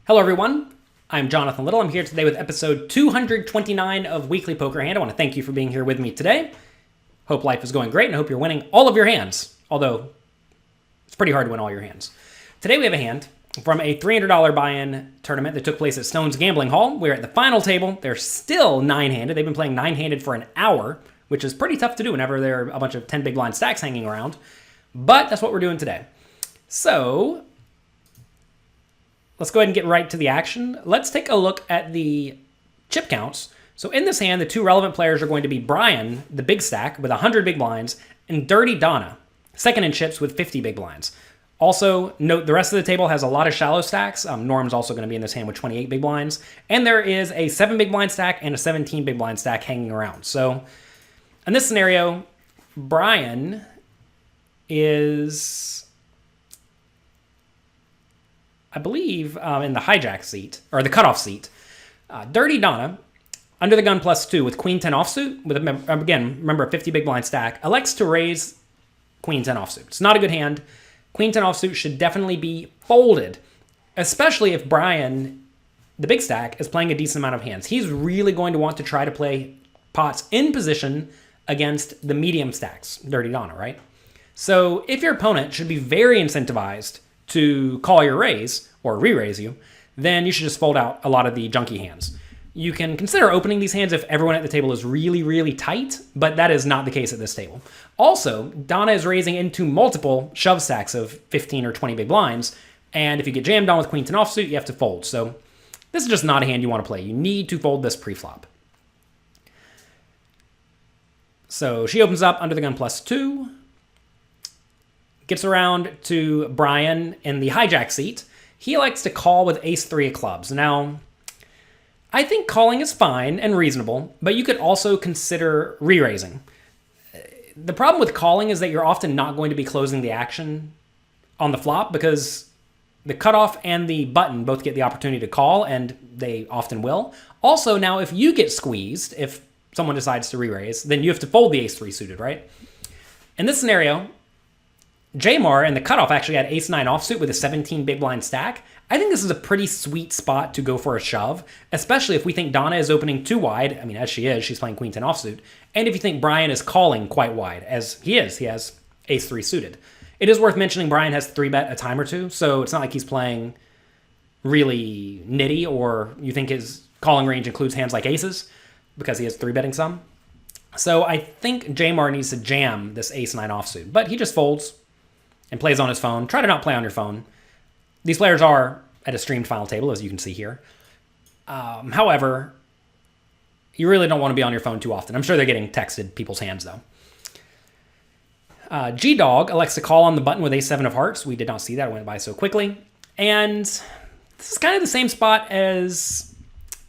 Hello everyone, I'm Jonathan Little. I'm here today with episode 229 of Weekly Poker Hand. I want to thank you for being here with me today. Hope life is going great and I hope you're winning all of your hands, although it's pretty hard to win all your hands. Today we have a hand from a $300 buy-in tournament that took place at Stone's Gambling Hall. We're at the final table. They're still nine-handed. They've been playing nine-handed for an hour, which is pretty tough to do whenever there are a bunch of 10 big blind stacks hanging around. But that's what we're doing today. So let's go ahead and get right to the action. Let's take a look at the chip counts. So in this hand, the two relevant players are going to be Brian, the big stack, with 100 big blinds, and Dirty Donna, second in chips with 50 big blinds. Also, note the rest of the table has a lot of shallow stacks. Norm's also going to be in this hand with 28 big blinds. And there is a 7 big blind stack and a 17 big blind stack hanging around. So in this scenario, Brian is, I believe, in the hijack seat, or the cutoff seat. Dirty Donna, under the gun +2 with Queen 10 offsuit, with, again, remember a 50 big blind stack, elects to raise Queen 10 offsuit. It's not a good hand. Queen 10 offsuit should definitely be folded, especially if Brian, the big stack, is playing a decent amount of hands. He's really going to want to try to play pots in position against the medium stacks, Dirty Donna, right? So if your opponent should be very incentivized to call your raise or re-raise you, then you should just fold out a lot of the junky hands. You can consider opening these hands if everyone at the table is really, really tight, but that is not the case at this table. Also, Donna is raising into multiple shove stacks of 15 or 20 big blinds, and if you get jammed on with Queen 10 offsuit, you have to fold. So this is just not a hand you want to play. You need to fold this pre-flop. So she opens up under the gun +2, gets around to Brian in the hijack seat. He elects to call with ace-3 of clubs. Now, I think calling is fine and reasonable, but you could also consider re-raising. The problem with calling is that you're often not going to be closing the action on the flop because the cutoff and the button both get the opportunity to call, and they often will. Also, now if you get squeezed, if someone decides to re-raise, then you have to fold the ace-3 suited, right? In this scenario, Jamar and the cutoff actually had ace-9 offsuit with a 17 big blind stack. I think this is a pretty sweet spot to go for a shove, especially if we think Donna is opening too wide. I mean, as she is, she's playing Queen 10 offsuit. And if you think Brian is calling quite wide, as he is, he has ace-3 suited. It is worth mentioning Brian has 3-bet a time or two, so it's not like he's playing really nitty or you think his calling range includes hands like aces because he has 3-betting some. So I think Jamar needs to jam this ace-9 offsuit, but he just folds and plays on his phone. Try to not play on your phone. These players are at a streamed final table, as you can see here. However, you really don't want to be on your phone too often. I'm sure they're getting texted people's hands, though. G-Dog elects to call on the button with ace-7 of hearts. We did not see that. It went by so quickly. And this is kind of the same spot as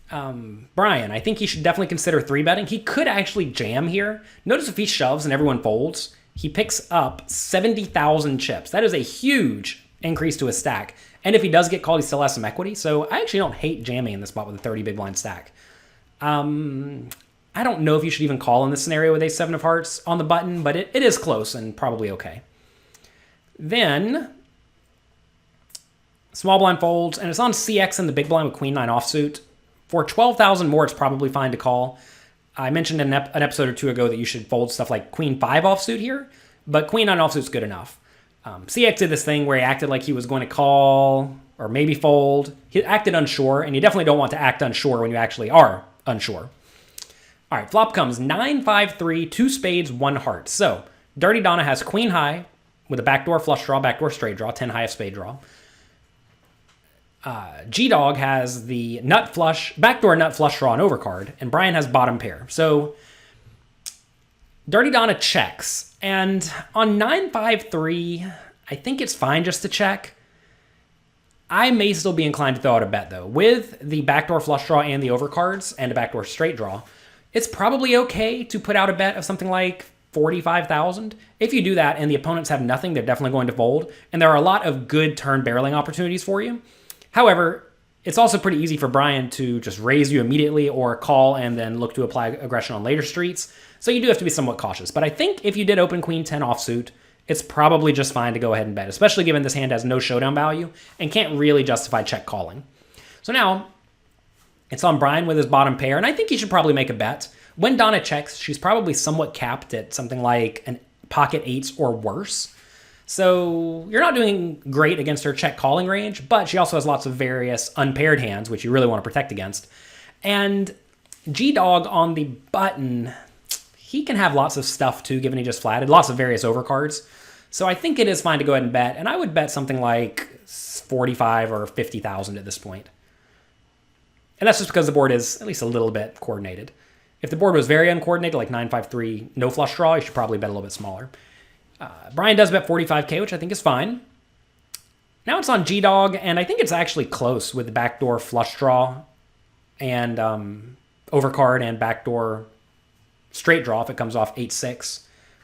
Brian. I think he should definitely consider 3-betting. He could actually jam here. Notice if he shoves and everyone folds, he picks up 70,000 chips. That is a huge increase to his stack. And if he does get called, he still has some equity. So I actually don't hate jamming in this spot with a 30 big blind stack. I don't know if you should even call in this scenario with ace-7 of hearts on the button, but it is close and probably okay. Then small blind folds, and it's on CX in the big blind with Queen 9 offsuit. For 12,000 more, it's probably fine to call. I mentioned in an episode or two ago that you should fold stuff like Queen 5 offsuit here, but Queen 9 offsuit is good enough. CX did this thing where he acted like he was going to call or maybe fold. He acted unsure, and you definitely don't want to act unsure when you actually are unsure. All right, flop comes 9-5-3, 2 spades, 1 heart. So Dirty Donna has Queen high with a backdoor flush draw, backdoor straight draw, 10 high of spade draw. G-Dog has the nut flush, backdoor nut flush draw and overcard, and Brian has bottom pair. So Dirty Donna checks, and on 9-5-3, I think it's fine just to check. I may still be inclined to throw out a bet, though. With the backdoor flush draw and the overcards and a backdoor straight draw, it's probably okay to put out a bet of something like 45,000. If you do that and the opponents have nothing, they're definitely going to fold, and there are a lot of good turn barreling opportunities for you. However, it's also pretty easy for Brian to just raise you immediately or call and then look to apply aggression on later streets. So you do have to be somewhat cautious. But I think if you did open Queen 10 offsuit, it's probably just fine to go ahead and bet, especially given this hand has no showdown value and can't really justify check calling. So now it's on Brian with his bottom pair, and I think he should probably make a bet. When Donna checks, she's probably somewhat capped at something like an pocket eights or worse. So you're not doing great against her check calling range, but she also has lots of various unpaired hands, which you really want to protect against. And G-Dog on the button, he can have lots of stuff too, given he just flatted, lots of various overcards. So I think it is fine to go ahead and bet, and I would bet something like 45 or 50,000 at this point. And that's just because the board is at least a little bit coordinated. If the board was very uncoordinated, like 9-5-3, no flush draw, you should probably bet a little bit smaller. Brian does bet 45K, which I think is fine. Now it's on G-Dog, and I think it's actually close with the backdoor flush draw and overcard and backdoor straight draw if it comes off 8-6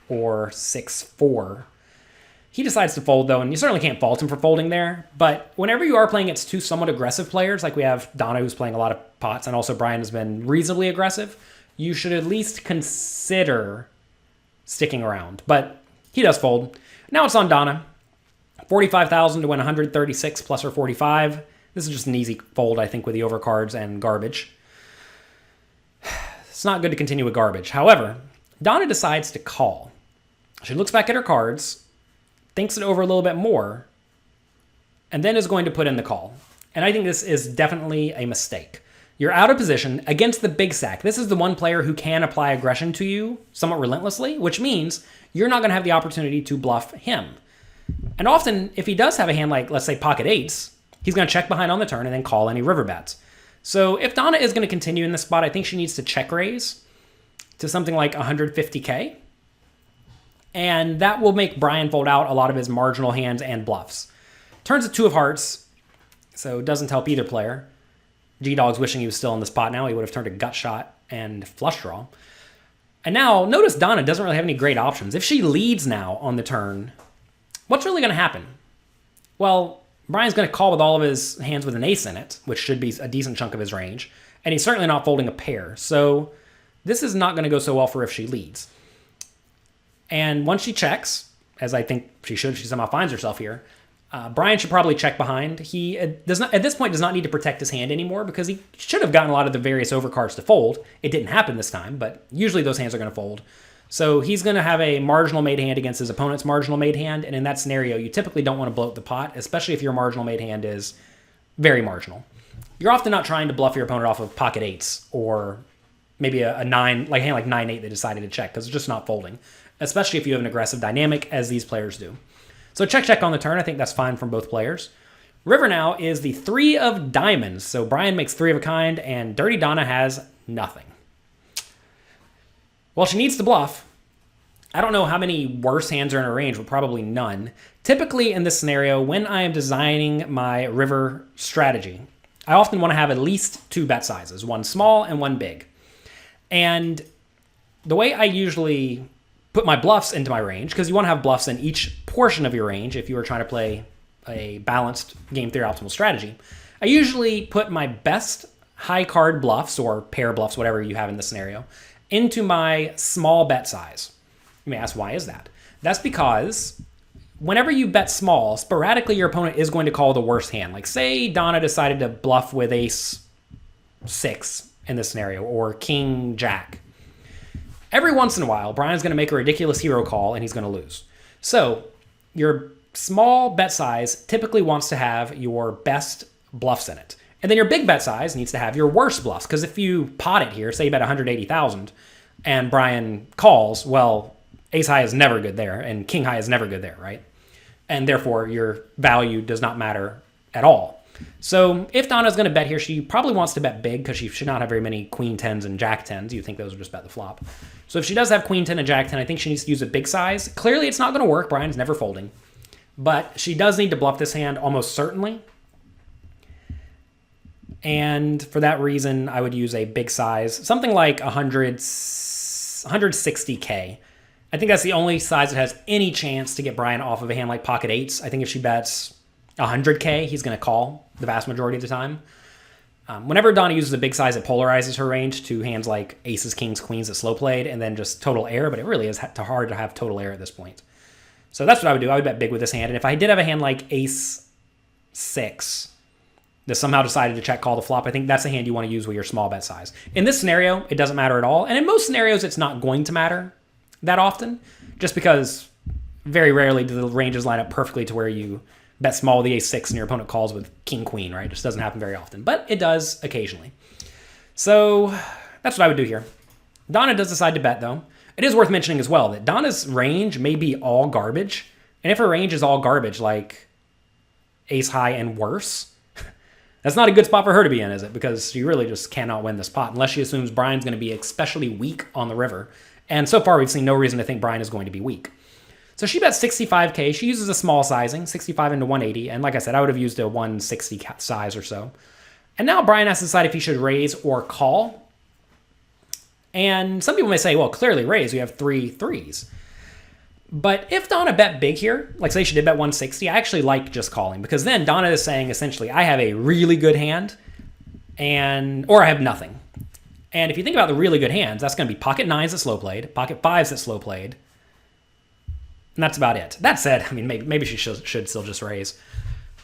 or 6-4. He decides to fold, though, and you certainly can't fault him for folding there. But whenever you are playing against two somewhat aggressive players, like we have Donna, who's playing a lot of pots, and also Brian has been reasonably aggressive, you should at least consider sticking around. But he does fold. Now it's on Donna. 45,000 to win 136 plus her 45. This is just an easy fold, I think, with the overcards and garbage. It's not good to continue with garbage. However, Donna decides to call. She looks back at her cards, thinks it over a little bit more, and then is going to put in the call. And I think this is definitely a mistake. You're out of position against the big stack. This is the one player who can apply aggression to you somewhat relentlessly, which means you're not going to have the opportunity to bluff him. And often, if he does have a hand like, let's say, pocket eights, he's going to check behind on the turn and then call any river bets. So if Donna is going to continue in this spot, I think she needs to check raise to something like 150K. And that will make Brian fold out a lot of his marginal hands and bluffs. Turns a two of hearts, so it doesn't help either player. G-Dog's wishing he was still in the spot now. He would have turned a gut shot and flush draw. And now, notice Donna doesn't really have any great options. If she leads now on the turn, what's really going to happen? Well, Brian's going to call with all of his hands with an ace in it, which should be a decent chunk of his range. And he's certainly not folding a pair. So this is not going to go so well for if she leads. And once she checks, as I think she should, she somehow finds herself here, Brian should probably check behind. He does not, at this point, does not need to protect his hand anymore because he should have gotten a lot of the various overcards to fold. It didn't happen this time, but usually those hands are going to fold. So he's going to have a marginal made hand against his opponent's marginal made hand, and in that scenario, you typically don't want to bloat the pot, especially if your marginal made hand is very marginal. You're often not trying to bluff your opponent off of pocket eights or maybe a nine, like a hand like 9-8 they decided to check because it's just not folding, especially if you have an aggressive dynamic as these players do. So check on the turn. I think that's fine from both players. River now is the 3 of diamonds. So Brian makes 3 of a kind, and Dirty Donna has nothing. Well, she needs to bluff. I don't know how many worse hands are in her range, but probably none. Typically in this scenario, when I am designing my river strategy, I often want to have at least 2 bet sizes, one small and one big. And the way I usually put my bluffs into my range, because you want to have bluffs in each portion of your range if you were trying to play a balanced game theory optimal strategy. I usually put my best high card bluffs or pair bluffs, whatever you have in this scenario, into my small bet size. You may ask, why is that? That's because whenever you bet small, sporadically your opponent is going to call the worst hand. Like say Donna decided to bluff with ace 6 in this scenario or king jack. Every once in a while, Brian's going to make a ridiculous hero call and he's going to lose. So your small bet size typically wants to have your best bluffs in it. And then your big bet size needs to have your worst bluffs. Because if you pot it here, say you bet 180,000 and Brian calls, well, ace high is never good there and king high is never good there, right? And therefore your value does not matter at all. So if Donna's going to bet here, she probably wants to bet big because she should not have very many queen 10s and jack 10s. You think those would just bet the flop. So if she does have queen 10 and jack 10, I think she needs to use a big size. Clearly it's not going to work. Brian's never folding. But she does need to bluff this hand almost certainly. And for that reason, I would use a big size, something like 160K. I think that's the only size that has any chance to get Brian off of a hand like pocket eights. I think if she bets 100K, he's going to call the vast majority of the time. Whenever Donna uses a big size, it polarizes her range to hands like aces, kings, queens that slow played, and then just total air, but it really is hard to have total air at this point. So that's what I would do. I would bet big with this hand, and if I did have a hand like ace 6, that somehow decided to check call the flop, I think that's a hand you want to use with your small bet size. In this scenario, it doesn't matter at all. And in most scenarios, it's not going to matter that often, just because very rarely do the ranges line up perfectly to where you bet small with the ace-6 and your opponent calls with king-queen, right? It just doesn't happen very often, but it does occasionally. So that's what I would do here. Donna does decide to bet, though. It is worth mentioning as well that Donna's range may be all garbage. And if her range is all garbage, like ace high and worse, that's not a good spot for her to be in, is it? Because she really just cannot win this pot unless she assumes Brian's going to be especially weak on the river. And so far, we've seen no reason to think Brian is going to be weak. So she bets 65K. She uses a small sizing, 65 into 180. And like I said, I would have used a 160 size or so. And now Brian has to decide if he should raise or call. And some people may say, well, clearly raise. We have 3 threes. But if Donna bet big here, like say she did bet 160, I actually like just calling, because then Donna is saying essentially, I have a really good hand, or I have nothing. And if you think about the really good hands, that's going to be pocket 9s that slow played, pocket 5s that slow played, and that's about it. That said, I mean, maybe she should still just raise.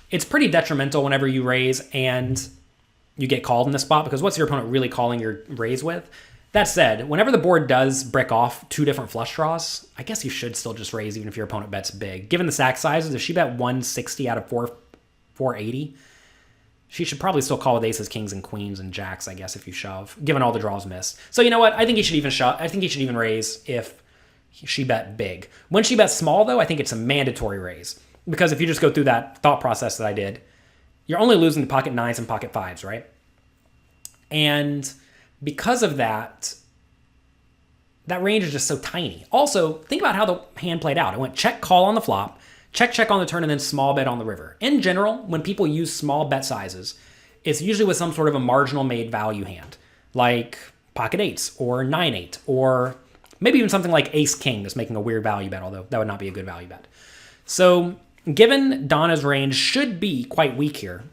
It's pretty detrimental whenever you raise and you get called in this spot, because what's your opponent really calling your raise with? That said, whenever the board does brick off 2 different flush draws, I guess you should still just raise even if your opponent bets big. Given the stack sizes, if she bet 160 out of 480, she should probably still call with aces, kings, and queens and jacks, I guess, if you shove, given all the draws missed. So you know what? I think he should even shove. I think he should even raise if she bet big. When she bets small, though, I think it's a mandatory raise. Because if you just go through that thought process that I did, you're only losing to pocket 9s and pocket 5s, right? And because of that, that range is just so tiny. Also, think about how the hand played out. It went check, call on the flop, check, check on the turn, and then small bet on the river. In general, when people use small bet sizes, it's usually with some sort of a marginal made value hand, like pocket 8s or 9-8, or maybe even something like ace-king that's making a weird value bet, although that would not be a good value bet. So given Donna's range should be quite weak here,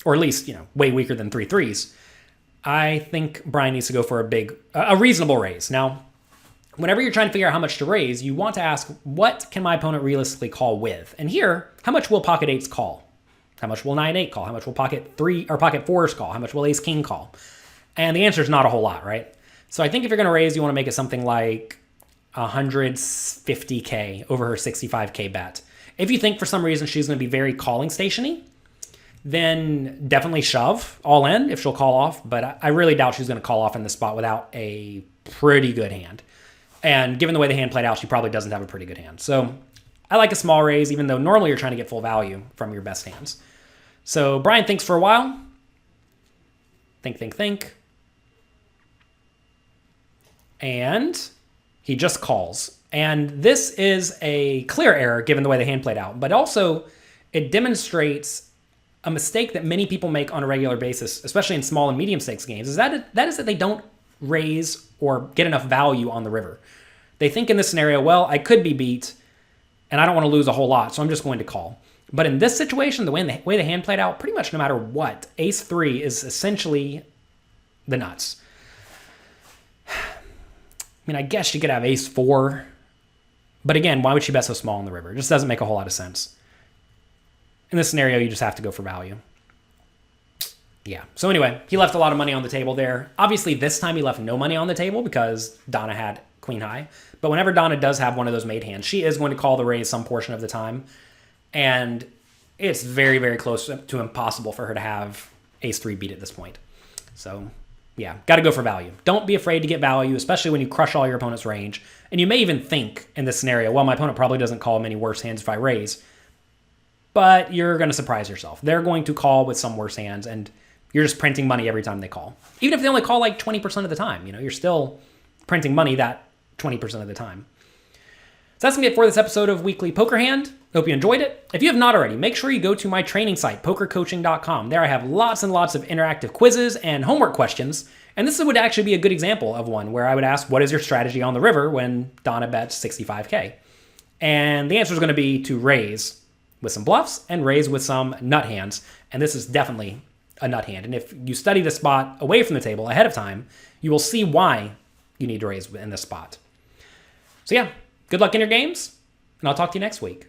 or at least, way weaker than 3 threes, I think Brian needs to go for a reasonable raise. Now, whenever you're trying to figure out how much to raise, you want to ask, what can my opponent realistically call with? And here, how much will pocket 8s call? How much will 9-8 call? How much will pocket 4s call? How much will ace king call? And the answer is not a whole lot, right? So I think if you're going to raise, you want to make it something like 150K over her 65K bet. If you think for some reason she's going to be very calling stationy, then definitely shove all in if she'll call off. But I really doubt she's going to call off in this spot without a pretty good hand. And given the way the hand played out, she probably doesn't have a pretty good hand. So I like a small raise, even though normally you're trying to get full value from your best hands. So Brian thinks for a while. Think. And he just calls. And this is a clear error given the way the hand played out. But also, it demonstrates a mistake that many people make on a regular basis, especially in small and medium stakes games, is that they don't raise or get enough value on the river. They think in this scenario, well, I could be beat, and I don't want to lose a whole lot, so I'm just going to call. But in this situation, the way the hand played out, pretty much no matter what, ace 3 is essentially the nuts. I mean, I guess she could have ace 4, but again, why would she bet so small on the river? It just doesn't make a whole lot of sense. In this scenario, you just have to go for value. Yeah. So anyway, he left a lot of money on the table there. Obviously, this time he left no money on the table because Donna had queen high. But whenever Donna does have one of those made hands, she is going to call the raise some portion of the time. And it's very, very close to impossible for her to have ace 3 beat at this point. So yeah, got to go for value. Don't be afraid to get value, especially when you crush all your opponent's range. And you may even think in this scenario, well, my opponent probably doesn't call many worse hands if I raise. But you're going to surprise yourself. They're going to call with some worse hands, and you're just printing money every time they call. Even if they only call like 20% of the time, you're still printing money that 20% of the time. So that's going to be it for this episode of Weekly Poker Hand. Hope you enjoyed it. If you have not already, make sure you go to my training site, pokercoaching.com. There I have lots and lots of interactive quizzes and homework questions. And this would actually be a good example of one where I would ask, what is your strategy on the river when Donna bets 65K? And the answer is going to be to raise with some bluffs and raise with some nut hands. And this is definitely a nut hand. And if you study the spot away from the table ahead of time, you will see why you need to raise in this spot. So yeah, good luck in your games, and I'll talk to you next week.